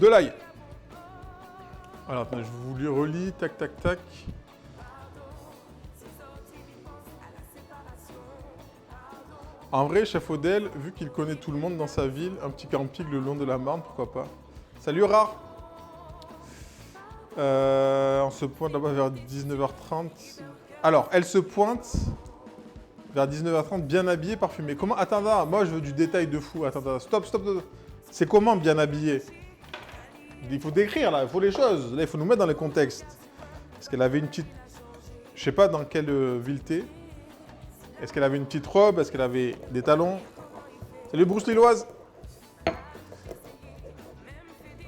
De l'ail. Alors, attendez, je vous le relis. Tac, tac, tac. En vrai, chef Odel, vu qu'il connaît tout le monde dans sa ville, un petit camping le long de la Marne, pourquoi pas. Salut Rare. On se pointe là-bas vers 19h30. Alors, elle se pointe vers 19h30, bien habillée, parfumée. Comment? Attends, là, moi je veux du détail de fou. Attends, stop, stop, stop. C'est comment bien habillée? Il faut décrire là, il faut les choses. Là, il faut nous mettre dans les contextes. Est-ce qu'elle avait une petite... Je sais pas dans quelle ville t'es. Est-ce qu'elle avait une petite robe? Est-ce qu'elle avait des talons? Salut Bruce Lilloise.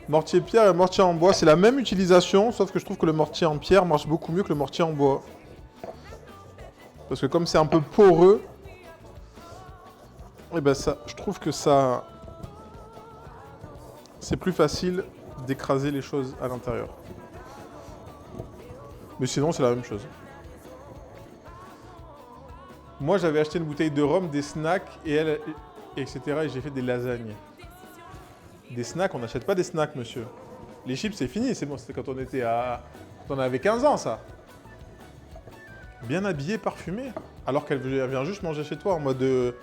Mortier pierre et mortier en bois, c'est la même utilisation, sauf que je trouve que le mortier en pierre marche beaucoup mieux que le mortier en bois. Parce que comme c'est un peu poreux, et ben ça, je trouve que ça... C'est plus facile d'écraser les choses à l'intérieur. Mais sinon, c'est la même chose. Moi, j'avais acheté une bouteille de rhum, des snacks, et elle, etc. Et j'ai fait des lasagnes. Des snacks, on n'achète pas des snacks, monsieur. Les chips, c'est fini, c'est bon, c'était quand on était à... Quand on avait 15 ans, ça. Bien habillé, parfumé. Alors qu'elle vient juste manger chez toi en mode...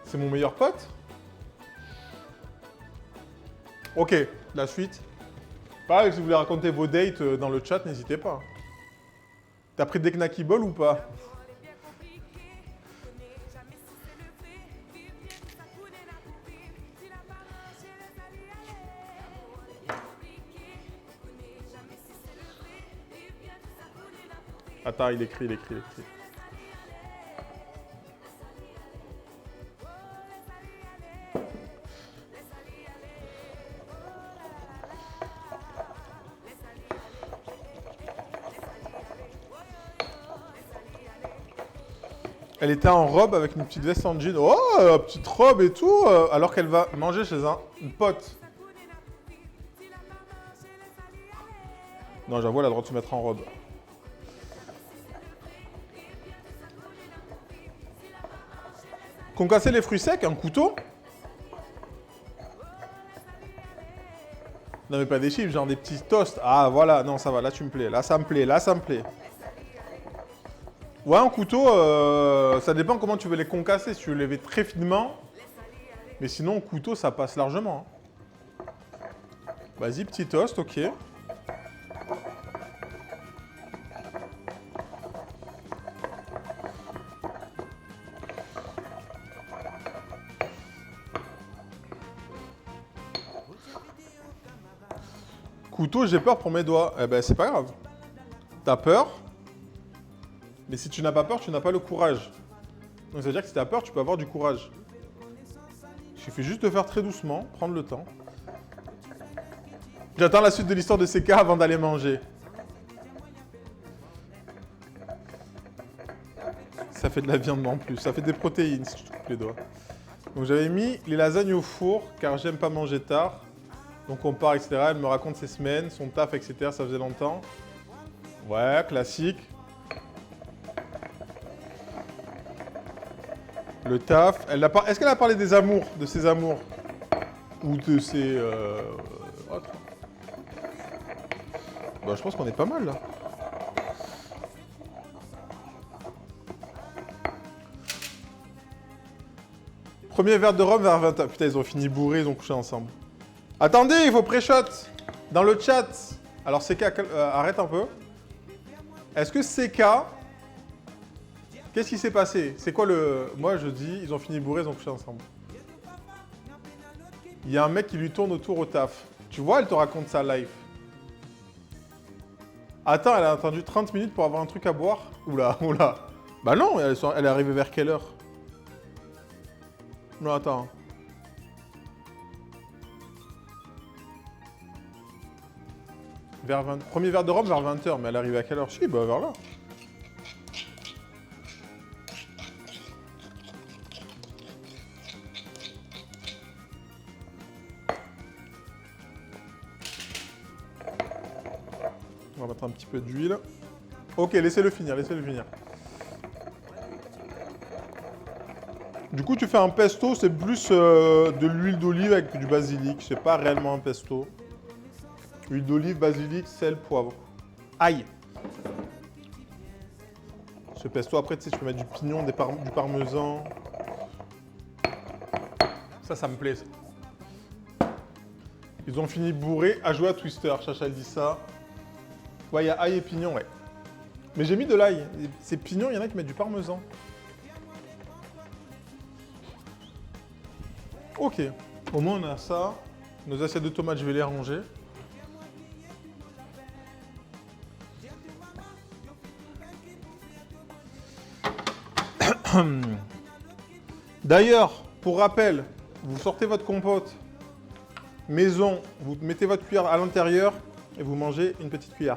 c'est mon meilleur pote. Ok, la suite. Pareil, si vous voulez raconter vos dates dans le chat, n'hésitez pas. T'as pris des knacky balls ou pas? Attends, il écrit. Elle était en robe avec une petite veste en jean. Oh, petite robe et tout, alors qu'elle va manger chez une pote. Non, j'avoue, elle a le droit de se mettre en robe. Concasser les fruits secs, un couteau? Non, mais pas des chips, genre des petits toasts. Ah, voilà, non, ça va, là tu me plais. Là, ça me plaît, là, ça me plaît. Ouais, un couteau, ça dépend comment tu veux les concasser. Si tu veux les lever très finement. Mais sinon, un couteau, ça passe largement. Vas-y, petit toast, ok. Couteau, j'ai peur pour mes doigts. Eh ben, c'est pas grave. T'as peur. Mais si tu n'as pas peur, tu n'as pas le courage. Donc ça veut dire que si tu as peur, tu peux avoir du courage. Il suffit juste de faire très doucement, prendre le temps. J'attends la suite de l'histoire de CK avant d'aller manger. Ça fait de la viande en plus, ça fait des protéines si tu te coupes les doigts. Donc j'avais mis les lasagnes au four car j'aime pas manger tard. Donc on part, etc. Elle me raconte ses semaines, son taf, etc. Ça faisait longtemps. Ouais, classique. Le taf. Est-ce qu'elle a parlé des amours, de ses amours? Ou de ses autres? Bah, je pense qu'on est pas mal là. Premier verre de rhum vers 20h. Putain, ils ont fini bourrés, ils ont couché ensemble. Attendez, il faut pré-shot dans le chat. Alors CK, arrête un peu. Est-ce que CK... Qu'est-ce qui s'est passé? C'est quoi le... Moi, je dis, ils ont fini bourrés, ils ont couché ensemble. Il y a un mec qui lui tourne autour au taf. Tu vois, elle te raconte ça live. Attends, elle a attendu 30 minutes pour avoir un truc à boire? Oula, oula. Bah non, elle est arrivée vers quelle heure? Non, attends. Vers 20... Premier verre de rhum vers 20h, mais elle est arrivée à quelle heure? Si, bah vers là. On va mettre un petit peu d'huile. Ok, laissez-le finir, laissez-le finir. Du coup, tu fais un pesto, c'est plus de l'huile d'olive avec du basilic. C'est pas réellement un pesto. Huile d'olive, basilic, sel, poivre. Aïe. Je pèse-toi après, tu sais, tu peux mettre du pignon, du parmesan. Ça me plaît. Ça. Ils ont fini bourrés à jouer à Twister. Chacha, elle dit ça. Ouais, il y a ail et pignon, ouais. Mais j'ai mis de l'ail. Ces pignons, il y en a qui mettent du parmesan. Ok. Au moins, on a ça. Nos assiettes de tomates, je vais les ranger. D'ailleurs, pour rappel, vous sortez votre compote maison, vous mettez votre cuillère à l'intérieur et vous mangez une petite cuillère.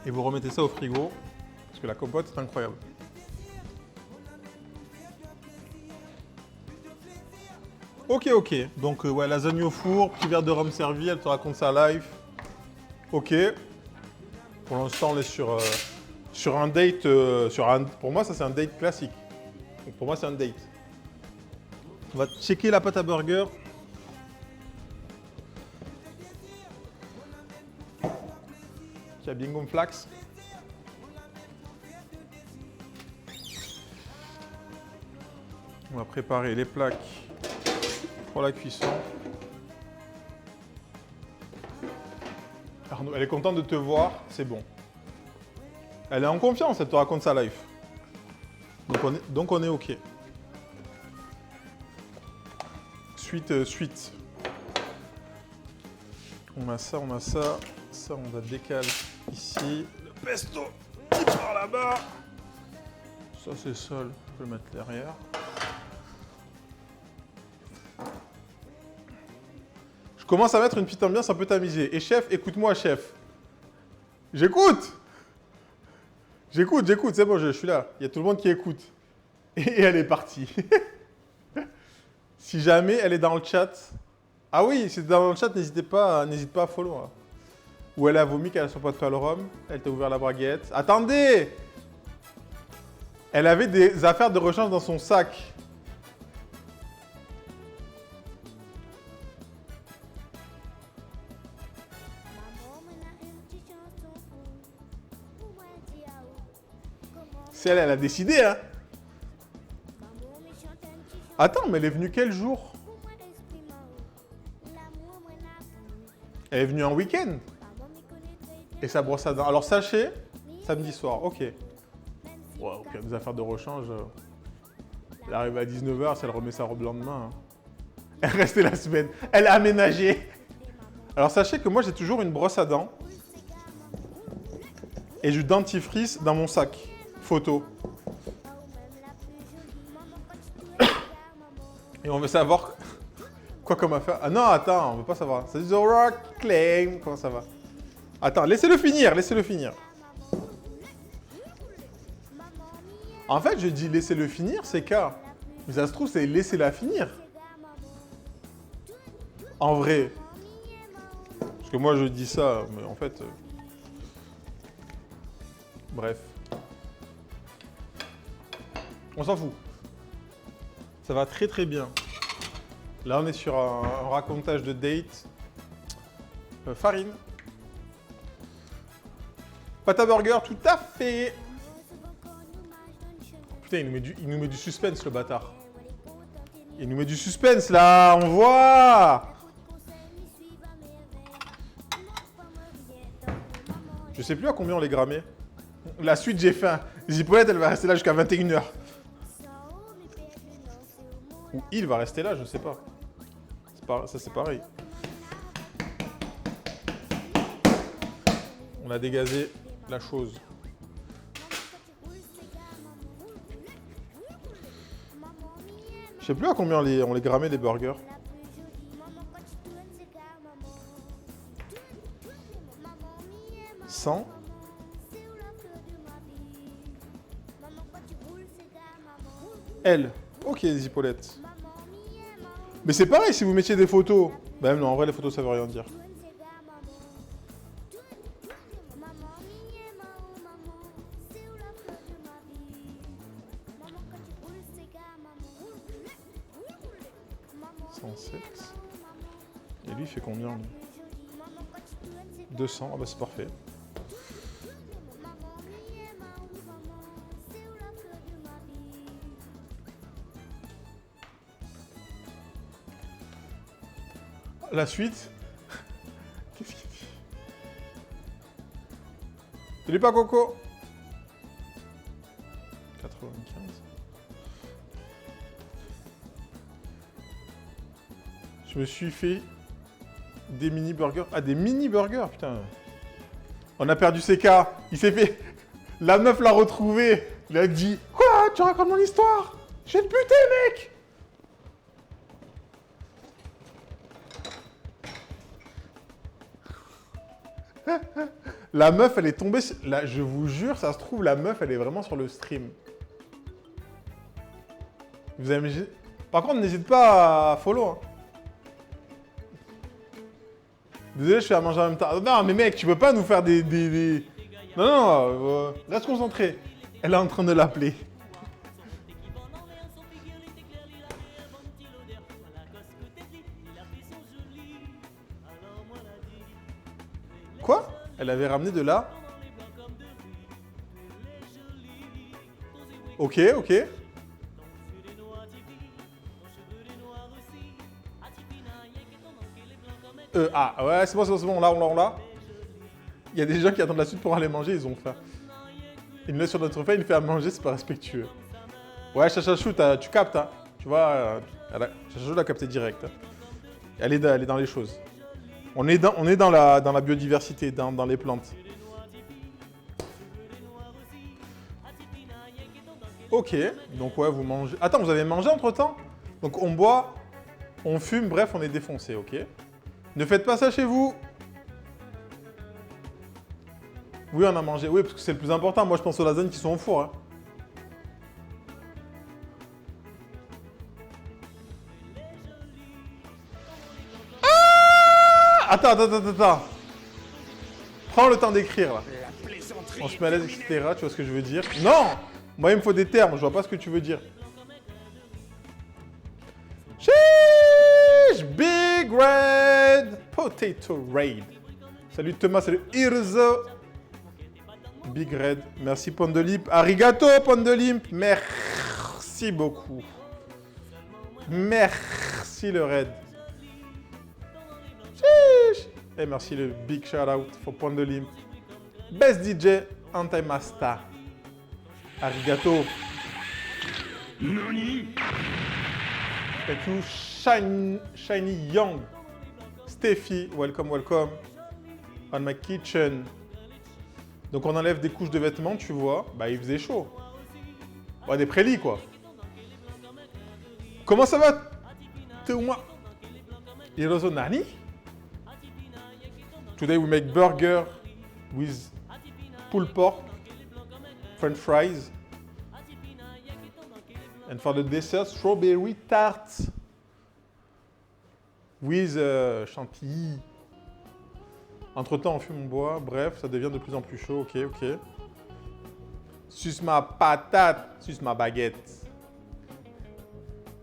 Et vous remettez ça au frigo, parce que la compote, c'est incroyable. Ok, ok. Donc, ouais, lasagne au four, petit verre de rhum servi, elle te raconte ça live. Ok. Pour l'instant, on est sur un date. Pour moi, ça, c'est un date classique. Donc, pour moi, c'est un date. On va checker la pâte à burger. Qui a bien gonflax. On va préparer les plaques pour la cuisson. Arnaud, elle est contente de te voir, c'est bon. Elle est en confiance, elle te raconte sa life. Donc on est ok. Suite. On a ça, Ça, on va décaler ici. Le pesto qui part là-bas. Ça, c'est sol. Je peux le mettre derrière. Je commence à mettre une petite ambiance un peu tamisée. Et chef, écoute-moi, chef. J'écoute. C'est bon, je suis là. Il y a tout le monde qui écoute. Et elle est partie. Si jamais elle est dans le chat... Ah oui, si t'es dans le chat, n'hésite pas à follow. Hein. Ou elle a vomi qu'elle a son pote le rhum. Elle t'a ouvert la braguette. Attendez! Elle avait des affaires de rechange dans son sac. C'est elle a décidé, hein? Attends, mais elle est venue quel jour? Elle est venue en week-end. Et sa brosse à dents. Alors sachez, samedi soir, ok. Wow, ok, des affaires de rechange. Elle arrive à 19h, si elle remet sa robe le lendemain. Hein. Elle est restée la semaine. Elle a aménagé. Alors sachez que moi j'ai toujours une brosse à dents. Et du dentifrice dans mon sac. Photo. Et on veut savoir quoi comme affaire. Ah non, attends, on veut pas savoir. C'est The Rock Claim. Comment ça va? Attends, laissez-le finir. En fait, je dis laissez-le finir, c'est car. Mais ça se trouve, c'est laissez-la finir. En vrai. Parce que moi, je dis ça, mais en fait... Bref. On s'en fout. Ça va très très bien. Là, on est sur un racontage de date. Farine. Pâte à burger, tout à fait. Putain, il nous met du suspense, le bâtard. Il nous met du suspense, là. On voit. Je sais plus à combien on les grammait. La suite, j'ai faim. Zipolette, elle va rester là jusqu'à 21h. Ou il va rester là, je sais pas. Ça, c'est pareil. On a dégazé la chose. Je sais plus à combien on les grammait, les burgers. « 100 » L. Ok, les épaulettes. Mais c'est pareil si vous mettiez des photos. Bah même non, en vrai, les photos, ça veut rien dire. 207. Et lui, il fait combien, lui? 200. Ah bah c'est parfait. La suite. Qu'est-ce qu'il dit? Salut pas Coco. 95. Je me suis fait des mini-burgers. Ah, des mini-burgers, putain. On a perdu CK. Il s'est fait... La meuf l'a retrouvé. Il a dit... Quoi? Tu racontes mon histoire? Je vais te buter, mec. La meuf, elle est tombée... Là, je vous jure, ça se trouve, la meuf, elle est vraiment sur le stream. Vous avez... Par contre, n'hésite pas à follow. Hein. Désolé, je fais à manger en même temps. Non, mais mec, tu peux pas nous faire des... Non, non, reste concentré. Elle est en train de l'appeler. Quoi? Elle avait ramené de là. Ok, ok. Ah, ouais, c'est bon, on l'a. Il y a des gens qui attendent la suite pour aller manger, ils ont faim. Il me laisse sur notre faim, il me fait à manger, c'est pas respectueux. Ouais, Chachachou, tu captes, hein. Tu vois, Chachachou l'a capté direct. Hein. Elle est dans les choses. On est dans la biodiversité, dans les plantes. Ok, donc ouais, vous mangez... Attends, vous avez mangé entre-temps? Donc on boit, on fume, bref, on est défoncé, ok? Ne faites pas ça chez vous. Oui, on a mangé. Oui, parce que c'est le plus important. Moi, je pense aux lasagnes qui sont au four. Hein. Ah! Attends. Prends le temps d'écrire, là. On se met à l'aise, etc. Tu vois ce que je veux dire? Non! Moi, il me faut des termes. Je vois pas ce que tu veux dire. Sheesh! Big Red Potato Raid. Salut Thomas, salut Irzo. Big Red. Merci Pondelimp. Arigato Pondelimp. Merci beaucoup. Merci le Red. Sheesh! Et merci le big shout out for Pondelimp. Best DJ Anti-Masta. Arigato. Nani? Thank you, Shiny Young. Steffi, welcome. On my kitchen. Donc on enlève des couches de vêtements, tu vois. Bah il faisait chaud. Ouais, des prélis, quoi. Comment ça va, Teuma? Hirozo Nani? Today we make burger with pulled pork, French fries. And for the dessert, strawberry tart with chantilly. Entre-temps, on fume, on boit. Bref, ça devient de plus en plus chaud. Ok. Suce ma patate. Suce ma baguette.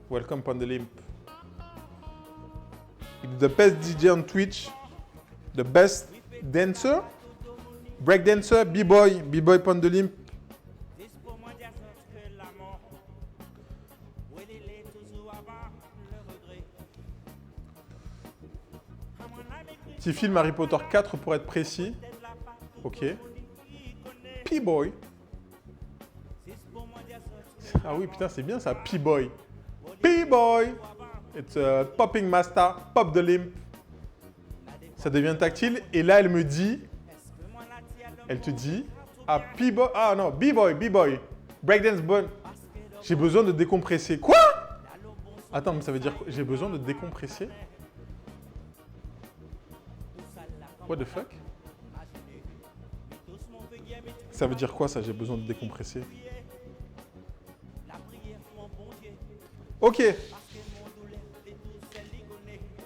Welcome, Pondelimp. The best DJ on Twitch. The best dancer. Break dancer. B-boy. B-boy Pondelimp. Petit film Harry Potter 4 pour être précis. Ok. P-Boy. Ah oui, putain, c'est bien ça, P-Boy. P-Boy. It's a popping master, pop the limp. Ça devient tactile. Et là, elle me dit... Elle te dit... Ah, P-Boy... Ah non, B-Boy. Breakdance bon. J'ai besoin de décompresser. Quoi? Attends, mais ça veut dire quoi? J'ai besoin de décompresser? What the fuck? Ça veut dire quoi ça, j'ai besoin de décompresser? Ok.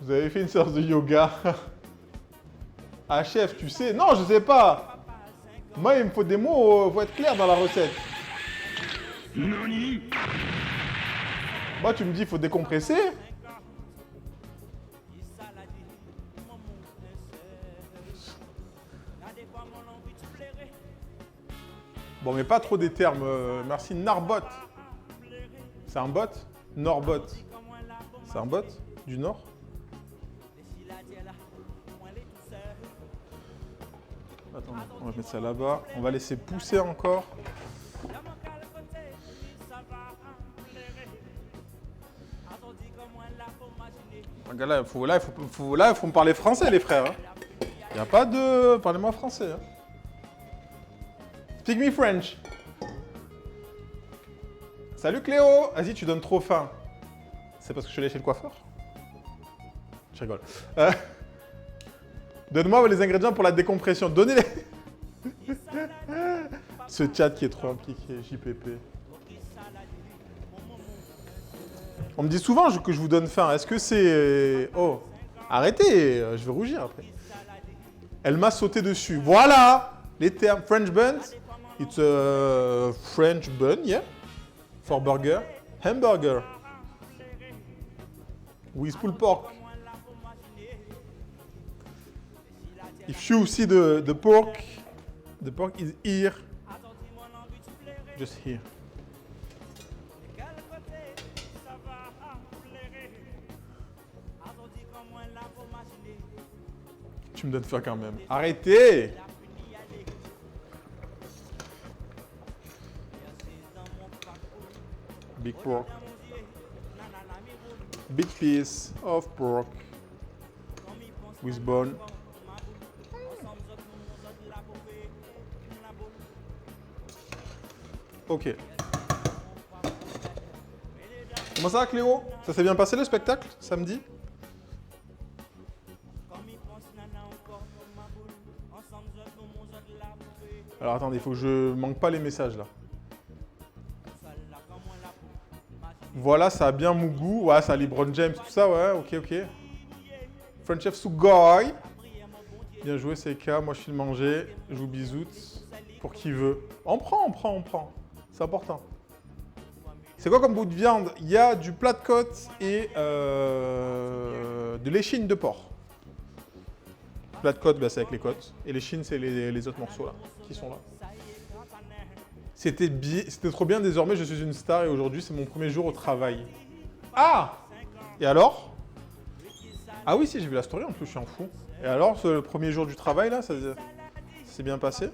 Vous avez fait une séance de yoga. Ah chef, tu sais? Non, je sais pas. Moi, il me faut des mots, faut être clair dans la recette. Moi, tu me dis, il faut décompresser. Bon, mais pas trop des termes. Merci. Narbot. C'est un bot? Norbot. C'est un bot du Nord? Attends, on va mettre ça là-bas. On va laisser pousser encore. Là, il faut me parler français, les frères. Il n'y a pas de... Parlez-moi français. Hein. Speak me French. Salut Cléo. Vas-y, tu donnes trop faim. C'est parce que je suis allé chez le coiffeur? Je rigole. Donne-moi les ingrédients pour la décompression. Donnez-les. Ce chat qui est trop impliqué, JPP. On me dit souvent que je vous donne faim. Est-ce que c'est... Oh, arrêtez, je vais rougir après. Elle m'a sauté dessus. Voilà les termes. French buns. It's a French bun, yeah. For burger. Hamburger. With pulled pork. If you see the pork is here. Just here. Tu me donnes faim quand même. Arrêtez! Big pork. Big piece of pork. With bone. Ok. Comment ça va Cléo? Ça s'est bien passé le spectacle samedi? Alors attendez, il faut que je manque pas les messages là. Voilà, ça a bien mon goût. Ouais, ça a LeBron James, tout ça, ouais, ok. French Chef Sugoi. Bien joué, CK. Moi, je suis le manger. Je vous bisoute. Pour qui veut. On prend. C'est important. C'est quoi comme bout de viande? Il y a du plat de côte et de l'échine de porc. Plat de côte, bah, c'est avec les côtes. Et l'échine, c'est les autres morceaux là, qui sont là. C'était trop bien, désormais je suis une star et aujourd'hui c'est mon premier jour au travail. Ah! Et alors? Ah oui, si, j'ai vu la story en plus, je suis en fou. Et alors, le premier jour du travail là, ça s'est bien passé?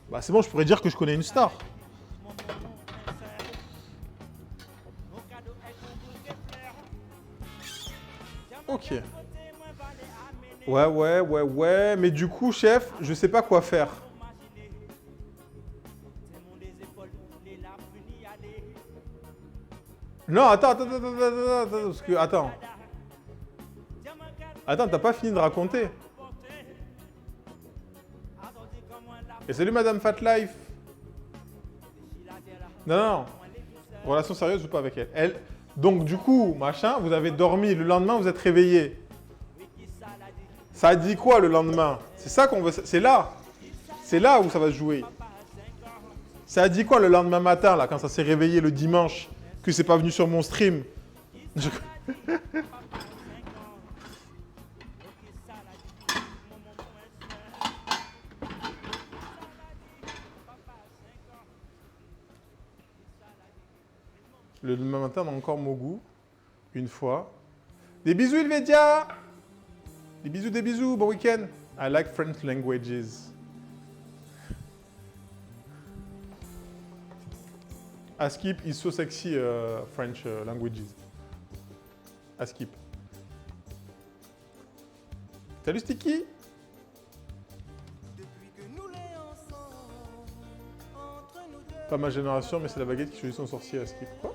Bah c'est bon, je pourrais dire que je connais une star. Ok. Ouais, mais du coup, chef, je sais pas quoi faire. Non, attends, parce que, attends. Attends, t'as pas fini de raconter. Et salut Madame Fat Life. Non. Relation sérieuse ou pas avec elle? Donc, du coup, machin, vous avez dormi, le lendemain, vous êtes réveillé. Ça a dit quoi le lendemain? C'est ça qu'on veut... C'est là. C'est là où ça va se jouer. Ça a dit quoi le lendemain matin, là, quand ça s'est réveillé le dimanche, que c'est pas venu sur mon stream? Le lendemain matin, on a encore mon goût. Une fois. Des bisous, Ilvedia! Des bisous, bon week-end. I like French languages. Askip is so sexy, French languages. Askip. Salut Sticky. Pas ma génération, mais c'est la baguette qui choisit son sorcier, Askip. Quoi?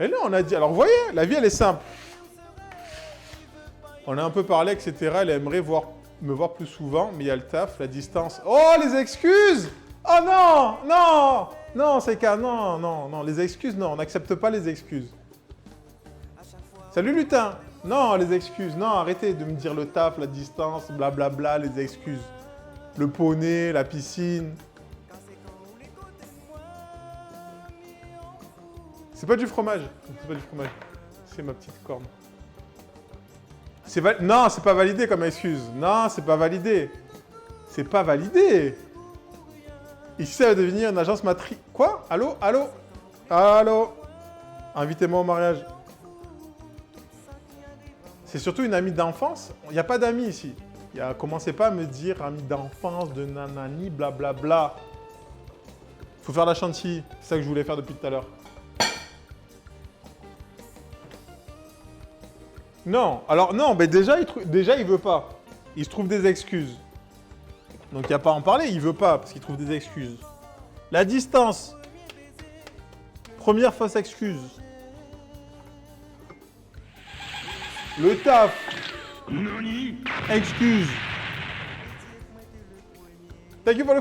Et là, on a dit... Alors, vous voyez, la vie, elle est simple. On a un peu parlé, etc. Elle aimerait me voir plus souvent, mais il y a le taf, la distance. Oh, les excuses! Oh non, c'est qu'un... Non, les excuses, non, on n'accepte pas les excuses. Salut, lutin! Non, les excuses, non, arrêtez de me dire le taf, la distance, blablabla, les excuses. Le poney, la piscine... C'est pas du fromage. C'est pas du fromage. C'est ma petite corne. Non, c'est pas validé comme excuse. Non, c'est pas validé. C'est pas validé. Ici, ça va devenir une agence matrice. Quoi? Allô? Allô? Allô? Invitez-moi au mariage. C'est surtout une amie d'enfance. Il n'y a pas d'amis ici. Commencez pas à me dire amie d'enfance, de nanani, blablabla. Faut faire la chantilly. C'est ça que je voulais faire depuis tout à l'heure. Non. Alors non, mais déjà, il veut pas. Il se trouve des excuses. Donc il n'y a pas à en parler, il veut pas, parce qu'il trouve des excuses. La distance. Première fausse excuse. Le taf. Excuse. Thank you for the